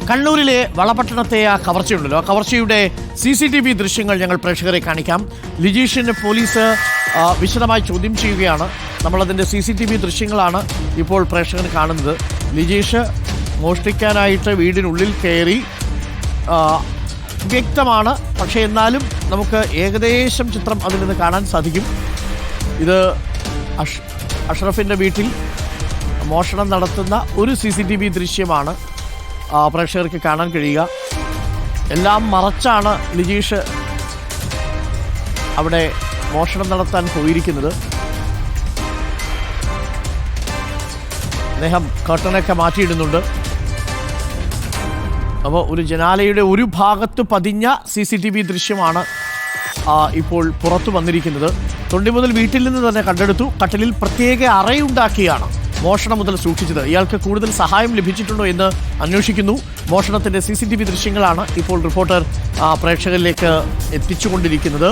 കണ്ണൂരിലെ വളപട്ടണത്തെ ആ കവർച്ചയുണ്ടല്ലോ, ആ കവർച്ചയുടെ CCTV ദൃശ്യങ്ങൾ ഞങ്ങൾ പ്രേക്ഷകരെ കാണിക്കാം. ലിജീഷിനെ പോലീസ് വിശദമായി ചോദ്യം ചെയ്യുകയാണ്. നമ്മളതിൻ്റെ CCTV ദൃശ്യങ്ങളാണ് ഇപ്പോൾ പ്രേക്ഷകർ കാണുന്നത്. ലിജീഷ് മോഷ്ടിക്കാനായിട്ട് വീടിനുള്ളിൽ കയറി വ്യക്തമാണ്, പക്ഷേ എന്നാലും നമുക്ക് ഏകദേശം ചിത്രം അതിൽ നിന്ന് കാണാൻ സാധിക്കും. ഇത് അഷ്റഫിൻ്റെ വീട്ടിൽ മോഷണം നടത്തുന്ന ഒരു CCTV ദൃശ്യമാണ് പ്രേക്ഷകർക്ക് കാണാൻ കഴിയുക. എല്ലാം മറച്ചാണ് ലിജീഷ് അവിടെ മോഷണം നടത്താൻ പോയിരിക്കുന്നത്. അദ്ദേഹം കർട്ടനൊക്കെ മാറ്റിയിടുന്നുണ്ട്. അപ്പോൾ ഒരു ജനാലയുടെ ഒരു ഭാഗത്ത് പതിഞ്ഞ CCTV ദൃശ്യമാണ് ഇപ്പോൾ പുറത്തു വന്നിരിക്കുന്നത്. തൊണ്ടി മുതൽ വീട്ടിൽ നിന്ന് തന്നെ കണ്ടെടുത്തു. കട്ടിലിൽ പ്രത്യേക അറയുണ്ടാക്കിയാണ് മോഷണം മുതൽ സൂക്ഷിച്ചത്. ഇയാൾക്ക് കൂടുതൽ സഹായം ലഭിച്ചിട്ടുണ്ടോ എന്ന് അന്വേഷിക്കുന്നു. മോഷണത്തിൻ്റെ CCTV ദൃശ്യങ്ങളാണ് ഇപ്പോൾ റിപ്പോർട്ടർ പ്രേക്ഷകരിലേക്ക് എത്തിച്ചുകൊണ്ടിരിക്കുന്നത്.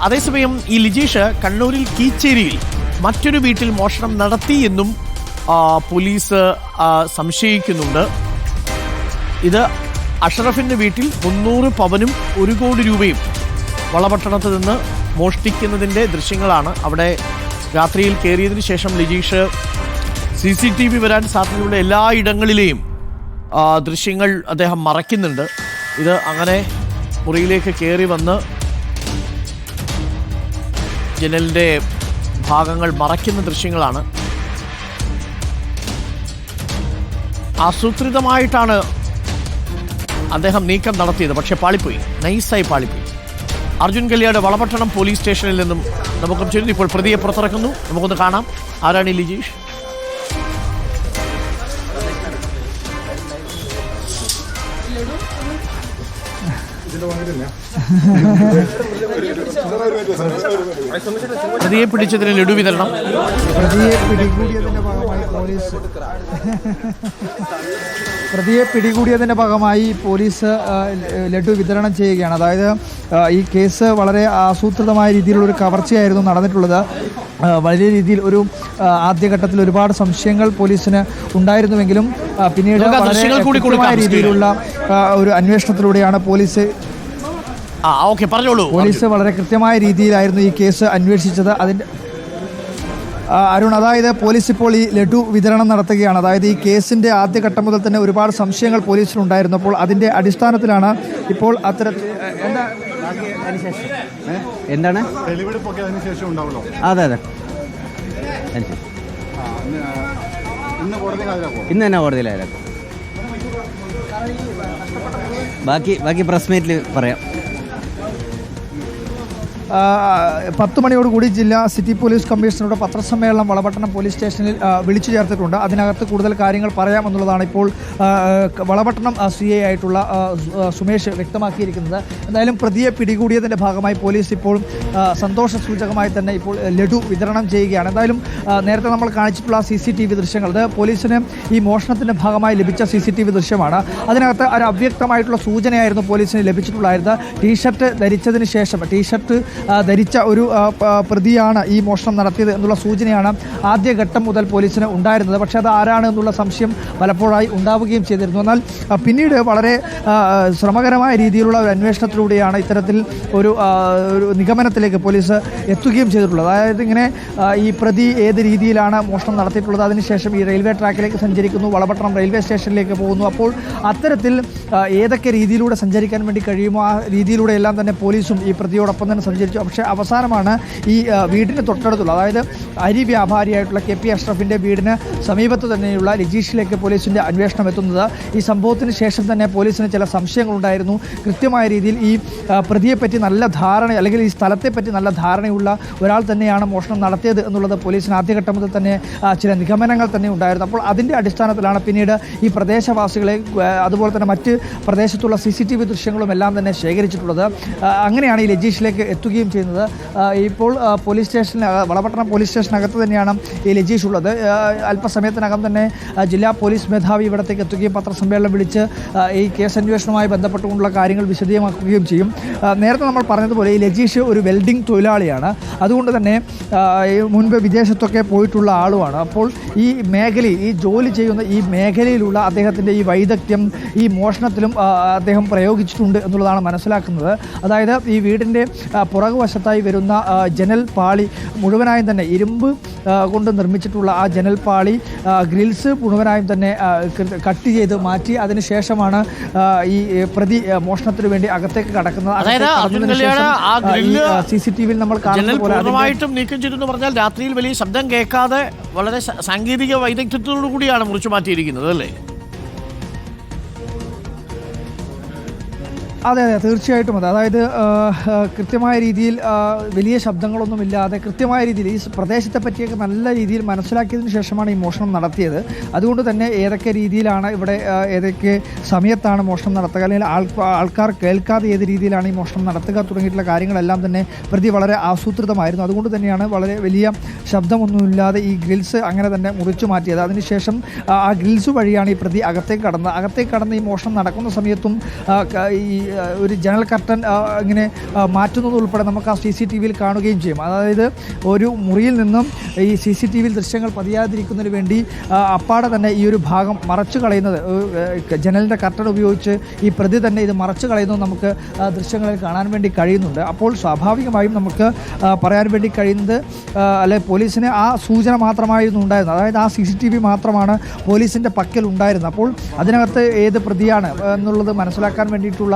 അതേസമയം ഈ ലിജീഷ് കണ്ണൂരിൽ കീച്ചേരിയിൽ മറ്റൊരു വീട്ടിൽ മോഷണം നടത്തി എന്നും പോലീസ് സംശയിക്കുന്നുണ്ട്. ഇത് അഷ്റഫിൻ്റെ വീട്ടിൽ 300 പവനും 1 കോടി രൂപയും വളപട്ടണത്ത് നിന്ന് മോഷ്ടിക്കുന്നതിൻ്റെ ദൃശ്യങ്ങളാണ്. അവിടെ രാത്രിയിൽ കയറിയതിന് ശേഷം ലിജീഷ് CCTV വരാൻ സാധ്യതയുള്ള എല്ലാ ഇടങ്ങളിലെയും ദൃശ്യങ്ങൾ അദ്ദേഹം മറയ്ക്കുന്നുണ്ട്. ഇത് അങ്ങനെ മുറിയിലേക്ക് കയറി വന്ന് ജനലിൻ്റെ ഭാഗങ്ങൾ മറയ്ക്കുന്ന ദൃശ്യങ്ങളാണ്. ആസൂത്രിതമായിട്ടാണ് അദ്ദേഹം നീക്കം നടത്തിയത്, പക്ഷേ പാളിപ്പോയി, നൈസായി പാളിപ്പോയി. അർജുൻ കല്യാട് വളപട്ടണം പോലീസ് സ്റ്റേഷനിൽ നിന്നും നമുക്കും ചേരുന്നു. ഇപ്പോൾ പ്രതിയെ പുറത്തിറക്കുന്നു. നമുക്കൊന്ന് കാണാം. ആരാണ് ഈ ലിജീഷ്? പ്രതിയെ പിടിച്ചതിന് ലഡു വിതരണം. പ്രതിയെ പിടികൂടിയതിൻ്റെ ഭാഗമായി പോലീസ് ലഡു വിതരണം ചെയ്യുകയാണ്. അതായത് ഈ കേസ് വളരെ ആസൂത്രിതമായ രീതിയിലുള്ളൊരു കവർച്ചയായിരുന്നു നടന്നിട്ടുള്ളത്. വലിയ രീതിയിൽ ഒരു ആദ്യഘട്ടത്തിൽ ഒരുപാട് സംശയങ്ങൾ പോലീസിന് ഉണ്ടായിരുന്നുവെങ്കിലും പിന്നീട് വളരെ രീതിയിലുള്ള ഒരു അന്വേഷണത്തിലൂടെയാണ് പോലീസ് വളരെ കൃത്യമായ രീതിയിലായിരുന്നു ഈ കേസ് അന്വേഷിച്ചത്. അതിൻ്റെ അരുൺ, അതായത് പോലീസ് ഇപ്പോൾ ഈ ലഡു വിതരണം നടത്തുകയാണ്. അതായത് ഈ കേസിൻ്റെ ആദ്യഘട്ടം മുതൽ തന്നെ ഒരുപാട് സംശയങ്ങൾ പോലീസിനുണ്ടായിരുന്നു. അപ്പോൾ അതിൻ്റെ അടിസ്ഥാനത്തിലാണ് ഇപ്പോൾ അത്തരത്തിൽ എന്താണ് അതെ അതെ ഇന്ന് തന്നെ കോടതിയിലായിരുന്നു. ബാക്കി പ്രസ് മീറ്റിൽ പറയാം. 10 മണിയോടുകൂടി ജില്ലാ സിറ്റി പോലീസ് കമ്മീഷണറുടെ പത്രസമ്മേളനം വളപട്ടണം പോലീസ് സ്റ്റേഷനിൽ വിളിച്ചു ചേർത്തിട്ടുണ്ട്. അതിനകത്ത് കൂടുതൽ കാര്യങ്ങൾ പറയാമെന്നുള്ളതാണ് ഇപ്പോൾ വളപട്ടണം CI ആയിട്ടുള്ള സുമേഷ് വ്യക്തമാക്കിയിരിക്കുന്നത്. എന്തായാലും പ്രതിയെ പിടികൂടിയതിൻ്റെ ഭാഗമായി പോലീസ് ഇപ്പോൾ സന്തോഷ സൂചകമായി തന്നെ ഇപ്പോൾ ലഡു വിതരണം ചെയ്യുകയാണ്. എന്തായാലും നേരത്തെ നമ്മൾ കാണിച്ചിട്ടുള്ള CCTV ദൃശ്യങ്ങൾ, അത് പോലീസിന് ഈ മോഷണത്തിൻ്റെ ഭാഗമായി ലഭിച്ച CCTV ദൃശ്യമാണ്. അതിനകത്ത് ഒരു അവ്യക്തമായിട്ടുള്ള സൂചനയായിരുന്നു പോലീസിന് ലഭിച്ചിട്ടുണ്ടായിരുന്നത്. ടീഷർട്ട് ധരിച്ചതിന് ശേഷം ധരിച്ച ഒരു പ്രതിയാണ് ഈ മോഷണം നടത്തിയത് എന്നുള്ള സൂചനയാണ് ആദ്യഘട്ടം മുതൽ പോലീസിന് ഉണ്ടായിരുന്നത്. പക്ഷേ അത് ആരാണ് എന്നുള്ള സംശയം പലപ്പോഴായി ഉണ്ടാവുകയും ചെയ്തിരുന്നു. എന്നാൽ പിന്നീട് വളരെ ശ്രമകരമായ രീതിയിലുള്ള ഒരു അന്വേഷണത്തിലൂടെയാണ് ഇത്തരത്തിൽ ഒരു നിഗമനത്തിലേക്ക് പോലീസ് എത്തുകയും ചെയ്തിട്ടുള്ളത്. അതായത് ഇങ്ങനെ ഈ പ്രതി ഏത് രീതിയിലാണ് മോഷണം നടത്തിയിട്ടുള്ളത്, അതിനുശേഷം ഈ റെയിൽവേ ട്രാക്കിലേക്ക് സഞ്ചരിക്കുന്നു, വളപട്ടണം റെയിൽവേ സ്റ്റേഷനിലേക്ക് പോകുന്നു. അപ്പോൾ അത്തരത്തിൽ ഏതൊക്കെ രീതിയിലൂടെ സഞ്ചരിക്കാൻ വേണ്ടി കഴിയുമോ ആ രീതിയിലൂടെ എല്ലാം തന്നെ പോലീസും ഈ പ്രതിയോടൊപ്പം തന്നെ സഞ്ചരിച്ചു. പക്ഷേ അവസാനമാണ് ഈ വീടിന് തൊട്ടടുത്തുള്ള, അതായത് അരി വ്യാപാരിയായിട്ടുള്ള KP അഷ്റഫിൻ്റെ വീടിന് സമീപത്ത് തന്നെയുള്ള ലിജീഷിലേക്ക് പോലീസിൻ്റെ അന്വേഷണം എത്തുന്നത്. ഈ സംഭവത്തിന് ശേഷം തന്നെ പോലീസിന് ചില സംശയങ്ങളുണ്ടായിരുന്നു. കൃത്യമായ രീതിയിൽ ഈ പ്രതിയെപ്പറ്റി നല്ല ധാരണ, അല്ലെങ്കിൽ ഈ സ്ഥലത്തെപ്പറ്റി നല്ല ധാരണയുള്ള ഒരാൾ തന്നെയാണ് മോഷണം നടത്തിയത് എന്നുള്ളത് പോലീസിന് ആദ്യഘട്ടം മുതൽ തന്നെ ചില നിഗമനങ്ങൾ തന്നെ ഉണ്ടായിരുന്നു. അപ്പോൾ അതിൻ്റെ അടിസ്ഥാനത്തിലാണ് പിന്നീട് ഈ പ്രദേശവാസികളെ അതുപോലെ തന്നെ മറ്റ് പ്രദേശത്തുള്ള CCTV ദൃശ്യങ്ങളും എല്ലാം തന്നെ ശേഖരിച്ചിട്ടുള്ളത്. അങ്ങനെയാണ് ഈ ലിജീഷിലേക്ക് എത്തുകയും നടത്തുകയും ചെയ്യുന്നത്. ഇപ്പോൾ പോലീസ് സ്റ്റേഷനിൽ വളപട്ടണം പോലീസ് സ്റ്റേഷനകത്ത് തന്നെയാണ് ഈ ലജീഷ് ഉള്ളത്. അല്പസമയത്തിനകം തന്നെ ജില്ലാ പോലീസ് മേധാവി ഇവിടത്തേക്ക് എത്തുകയും പത്രസമ്മേളനം വിളിച്ച് ഈ കേസ് അന്വേഷണവുമായി ബന്ധപ്പെട്ടുകൊണ്ടുള്ള കാര്യങ്ങൾ വിശദീകമാക്കുകയും ചെയ്യും. നേരത്തെ നമ്മൾ പറഞ്ഞതുപോലെ ഈ ലജീഷ് ഒരു വെൽഡിംഗ് തൊഴിലാളിയാണ്. അതുകൊണ്ട് തന്നെ മുൻപ് വിദേശത്തൊക്കെ പോയിട്ടുള്ള ആളുമാണ്. അപ്പോൾ ഈ മേഖലയിൽ ഈ ജോലി ചെയ്യുന്ന ഈ മേഖലയിലുള്ള അദ്ദേഹത്തിൻ്റെ ഈ വൈദഗ്ധ്യം ഈ മോഷണത്തിലും അദ്ദേഹം പ്രയോഗിച്ചിട്ടുണ്ട് എന്നുള്ളതാണ് മനസ്സിലാക്കുന്നത്. അതായത് ഈ വീടിൻ്റെ പുറകുവശത്തായി വരുന്ന ജനൽ പാളി മുഴുവനായും തന്നെ ഇരുമ്പ് കൊണ്ട് നിർമ്മിച്ചിട്ടുള്ള ആ ജനൽ പാളി ഗ്രിൽസ് മുഴുവനായും തന്നെ കട്ട് ചെയ്ത് മാറ്റി അതിനുശേഷമാണ് ഈ പ്രതി മോഷണത്തിന് വേണ്ടി അകത്തേക്ക് കടക്കുന്നത്. CCTV-യിൽ നമ്മൾ പൂർണ്ണമായിട്ടും നീക്കം ചെയ്തെന്ന് പറഞ്ഞാൽ രാത്രിയിൽ വലിയ ശബ്ദം കേൾക്കാതെ വളരെ സാങ്കേതിക വൈദഗ്ധ്യത്തോടു കൂടിയാണ് മുറിച്ചു മാറ്റിയിരിക്കുന്നത് അല്ലേ? അതെ തീർച്ചയായിട്ടും അതെ. അതായത് കൃത്യമായ രീതിയിൽ വലിയ ശബ്ദങ്ങളൊന്നുമില്ലാതെ കൃത്യമായ രീതിയിൽ ഈ പ്രദേശത്തെ പറ്റിയൊക്കെ നല്ല രീതിയിൽ മനസ്സിലാക്കിയതിന് ശേഷമാണ് ഈ മോഷണം നടത്തിയത്. അതുകൊണ്ട് തന്നെ ഏതൊക്കെ രീതിയിലാണ് ഇവിടെ ഏതൊക്കെ സമയത്താണ് മോഷണം നടത്തുക, അല്ലെങ്കിൽ ആൾക്കാർ കേൾക്കാതെ ഏത് രീതിയിലാണ് ഈ മോഷണം നടത്തുക തുടങ്ങിയിട്ടുള്ള കാര്യങ്ങളെല്ലാം തന്നെ പ്രതി വളരെ ആസൂത്രിതമായിരുന്നു. അതുകൊണ്ട് തന്നെയാണ് വളരെ വലിയ ശബ്ദമൊന്നുമില്ലാതെ ഈ ഗ്രിൽസ് അങ്ങനെ തന്നെ മുറിച്ചു മാറ്റിയത്. അതിനുശേഷം ആ ഗ്രിൽസ് വഴിയാണ് ഈ പ്രതി അകത്തേക്ക് കടന്ന് ഈ മോഷണം നടക്കുന്ന സമയത്തും ഈ ഒരു ജനൽ കർട്ടൻ ഇങ്ങനെ മാറ്റുന്നത് ഉൾപ്പെടെ നമുക്ക് ആ CCTV-യിൽ കാണുകയും ചെയ്യും. അതായത് ഒരു മുറിയിൽ നിന്നും ഈ CCTV-യിൽ ദൃശ്യങ്ങൾ പതിയാതിരിക്കുന്നതിന് വേണ്ടി അപ്പാടെ തന്നെ ഈ ഒരു ഭാഗം മറച്ചു കളയുന്നത്, ജനലിൻ്റെ കർട്ടൻ ഉപയോഗിച്ച് ഈ പ്രതി തന്നെ ഇത് മറച്ചു കളയുന്നത് നമുക്ക് ദൃശ്യങ്ങളിൽ കാണാൻ വേണ്ടി കഴിയുന്നുണ്ട്. അപ്പോൾ സ്വാഭാവികമായും നമുക്ക് പറയാൻ വേണ്ടി കഴിയുന്നത് അല്ലെ പോലീസിന് ആ സൂചന മാത്രമായിരുന്നു ഉണ്ടായിരുന്നത്. അതായത് ആ CCTV മാത്രമാണ് പോലീസിൻ്റെ പക്കൽ ഉണ്ടായിരുന്നത്. അപ്പോൾ അതിനകത്ത് ഏത് പ്രതിയാണ് എന്നുള്ളത് മനസ്സിലാക്കാൻ വേണ്ടിയിട്ടുള്ള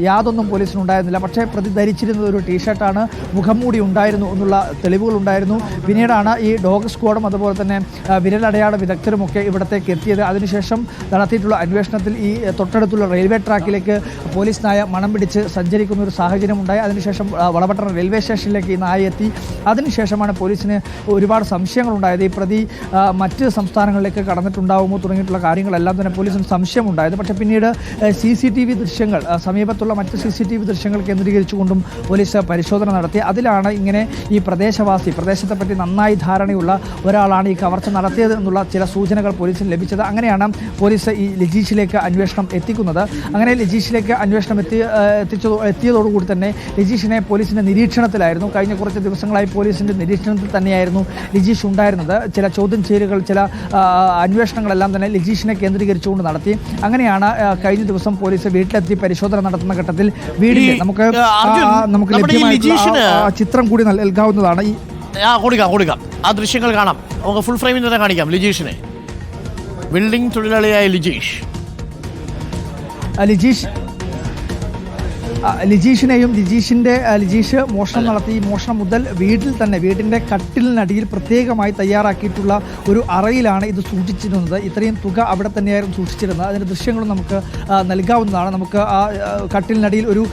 യാതൊന്നും പോലീസിനുണ്ടായിരുന്നില്ല. പക്ഷേ പ്രതി ധരിച്ചിരുന്നത് ഒരു ടീഷർട്ടാണ്, മുഖംമൂടി ഉണ്ടായിരുന്നു എന്നുള്ള തെളിവുകൾ ഉണ്ടായിരുന്നു. പിന്നീടാണ് ഈ ഡോഗ് സ്ക്വാഡും അതുപോലെ തന്നെ വിരലടയാള വിദഗ്ധരുമൊക്കെ ഇവിടത്തേക്ക് എത്തിയത്. അതിനുശേഷം നടത്തിയിട്ടുള്ള അന്വേഷണത്തിൽ ഈ തൊട്ടടുത്തുള്ള റെയിൽവേ ട്രാക്കിലേക്ക് പോലീസ് നായ മണം പിടിച്ച് സഞ്ചരിക്കുന്ന ഒരു സാഹചര്യം ഉണ്ടായി. അതിനുശേഷം വളപട്ടണം റെയിൽവേ സ്റ്റേഷനിലേക്ക് ഈ നായ എത്തി. അതിനുശേഷമാണ് പോലീസിന് ഒരുപാട് സംശയങ്ങളുണ്ടായത്. ഈ പ്രതി മറ്റ് സംസ്ഥാനങ്ങളിലേക്ക് കടന്നിട്ടുണ്ടാവുമോ തുടങ്ങിയിട്ടുള്ള കാര്യങ്ങളെല്ലാം തന്നെ പോലീസിന് സംശയമുണ്ടായത്. പക്ഷേ പിന്നീട് CCTV ദൃശ്യങ്ങൾ സമീപത്തുള്ള മറ്റ് CCTV ദൃശ്യങ്ങൾ കേന്ദ്രീകരിച്ചുകൊണ്ടും പോലീസ് പരിശോധന നടത്തി. അതിലാണ് ഇങ്ങനെ ഈ പ്രദേശത്തെപ്പറ്റി നന്നായി ധാരണയുള്ള ഒരാളാണ് ഈ കവർച്ച നടത്തിയത് എന്നുള്ള ചില സൂചനകൾ പോലീസിന് ലഭിച്ചത്. അങ്ങനെയാണ് പോലീസ് ഈ ലജീഷിലേക്ക് അന്വേഷണം എത്തിക്കുന്നത്. അങ്ങനെ ലജീഷിലേക്ക് അന്വേഷണം എത്തിയതോടുകൂടി തന്നെ ലജീഷിനെ പോലീസിൻ്റെ നിരീക്ഷണത്തിലായിരുന്നു. കഴിഞ്ഞ കുറച്ച് ദിവസങ്ങളായി പോലീസിൻ്റെ നിരീക്ഷണത്തിൽ തന്നെയായിരുന്നു ലജീഷ് ഉണ്ടായിരുന്നത്. ചില ചോദ്യം ചെയ്യലുകൾ, ചില അന്വേഷണങ്ങളെല്ലാം തന്നെ ലജീഷിനെ കേന്ദ്രീകരിച്ചുകൊണ്ട് നടത്തി. അങ്ങനെയാണ് കഴിഞ്ഞ ദിവസം പോലീസ് വീട്ടിലെത്തി പരിശോധന നടത്തുന്ന ഘട്ടത്തിൽ വീടിന്റെ നമുക്ക് ലഭ്യമായിട്ടുള്ള ചിത്രം കൂടി നൽകാവുന്നതാണ്. കൊടുക്കാം ആ ദൃശ്യങ്ങൾ കാണാം. നമുക്ക് ഫുൾ ഫ്രെയിമിൽ തന്നെ കാണിക്കാം ലിജീഷിനെ. ബിൽഡിംഗ് തൊഴിലാളിയായ ലിജീഷ് ലിജീഷ് മോഷണം നടത്തി. ഈ മോഷണം മുതൽ വീട്ടിൽ തന്നെ വീടിൻ്റെ കട്ടിലിനടിയിൽ പ്രത്യേകമായി തയ്യാറാക്കിയിട്ടുള്ള ഒരു അറയിലാണ് ഇത് സൂക്ഷിച്ചിരുന്നത്. ഇത്രയും തുക അവിടെ തന്നെയായിരുന്നു സൂക്ഷിച്ചിരുന്നത്. അതിൻ്റെ ദൃശ്യങ്ങളും നമുക്ക് നൽകാവുന്നതാണ്. നമുക്ക് ആ കട്ടിലിനടിയിൽ ഒരു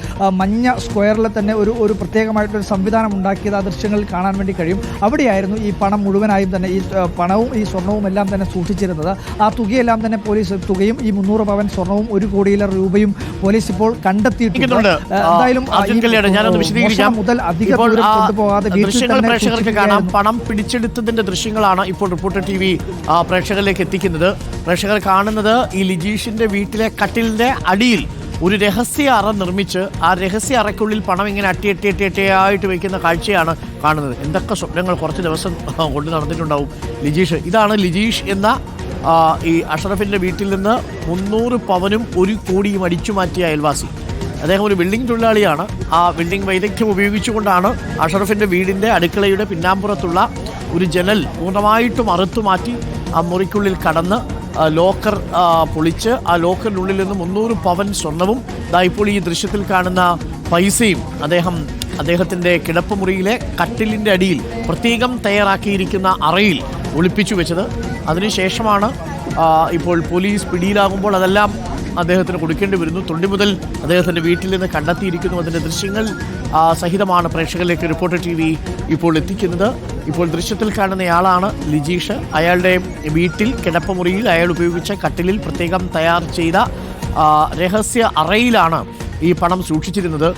മഞ്ഞ സ്ക്വയറിൽ തന്നെ ഒരു പ്രത്യേകമായിട്ടൊരു സംവിധാനം ഉണ്ടാക്കിയത് ആ ദൃശ്യങ്ങളിൽ കാണാൻ വേണ്ടി കഴിയും. അവിടെയായിരുന്നു ഈ പണം മുഴുവനായും തന്നെ ഈ പണവും ഈ സ്വർണവും എല്ലാം തന്നെ സൂക്ഷിച്ചിരുന്നത്. ആ തുകയെല്ലാം തന്നെ പോലീസ് തുകയും ഈ 300 പവൻ സ്വർണവും 1 കോടിയിലേറെ രൂപയും പോലീസ് ഇപ്പോൾ കണ്ടെത്തിയിട്ടുണ്ട്. പ്രേക്ഷകർക്ക് കാണാം. പണം പിടിച്ചെടുത്തതിന്റെ ദൃശ്യങ്ങളാണ് ഇപ്പോൾ റിപ്പോർട്ടർ TV പ്രേക്ഷകരിലേക്ക് എത്തിക്കുന്നത്. പ്രേക്ഷകർ കാണുന്നത് ഈ ലിജീഷിന്റെ വീട്ടിലെ കട്ടിലിന്റെ അടിയിൽ ഒരു രഹസ്യ അറ നിർമ്മിച്ച് ആ രഹസ്യ അറയ്ക്കുള്ളിൽ പണം ഇങ്ങനെ അട്ടിയായിട്ട് വയ്ക്കുന്ന കാഴ്ചയാണ് കാണുന്നത്. എന്തൊക്കെ സ്വപ്നങ്ങൾ കുറച്ച് ദിവസം കൊണ്ട് നടന്നിട്ടുണ്ടാവും ലിജീഷ്. ഇതാണ് ലിജീഷ് എന്ന ഈ അഷറഫിന്റെ വീട്ടിൽ നിന്ന് 300 പവനും 1 കോടിയും അടിച്ചു മാറ്റിയ അയൽവാസി. അദ്ദേഹം ഒരു ബിൽഡിംഗ് തൊഴിലാളിയാണ്. ആ ബിൽഡിംഗ് വൈദഗ്ധ്യം ഉപയോഗിച്ചുകൊണ്ടാണ് അഷറഫിൻ്റെ വീടിൻ്റെ അടുക്കളയുടെ പിന്നാമ്പുറത്തുള്ള ഒരു ജനൽ പൂർണ്ണമായിട്ടും അറുത്തുമാറ്റി ആ മുറിക്കുള്ളിൽ കടന്ന് ലോക്കർ പൊളിച്ച് ആ ലോക്കറിനുള്ളിൽ നിന്ന് 300 പവൻ സ്വർണവും ഇപ്പോൾ ഈ ദൃശ്യത്തിൽ കാണുന്ന പൈസയും അദ്ദേഹത്തിൻ്റെ കിടപ്പുമുറിയിലെ കട്ടിലിൻ്റെ അടിയിൽ പ്രത്യേകം തയ്യാറാക്കിയിരിക്കുന്ന അറയിൽ ഒളിപ്പിച്ചു വെച്ചത്. അതിനുശേഷമാണ് ഇപ്പോൾ പോലീസ് പിടിയിലാകുമ്പോൾ അതെല്ലാം അദ്ദേഹത്തിന് കൊടുക്കേണ്ടി വരുന്നു. തൊണ്ടി മുതൽ അദ്ദേഹത്തിൻ്റെ വീട്ടിൽ നിന്ന് കണ്ടെത്തിയിരിക്കുന്നു. അതിൻ്റെ ദൃശ്യങ്ങൾ സഹിതമാണ് പ്രേക്ഷകരിലേക്ക് റിപ്പോർട്ടർ TV ഇപ്പോൾ എത്തിക്കുന്നത്. ഇപ്പോൾ ദൃശ്യത്തിൽ കാണുന്നയാളാണ് ലിജീഷ്. അയാളുടെ വീട്ടിൽ കിടപ്പുമുറിയിൽ അയാൾ ഉപയോഗിച്ച കട്ടിലിൽ പ്രത്യേകം തയ്യാർ ചെയ്ത രഹസ്യ അറയിലാണ് ഈ പണം സൂക്ഷിച്ചിരുന്നത്.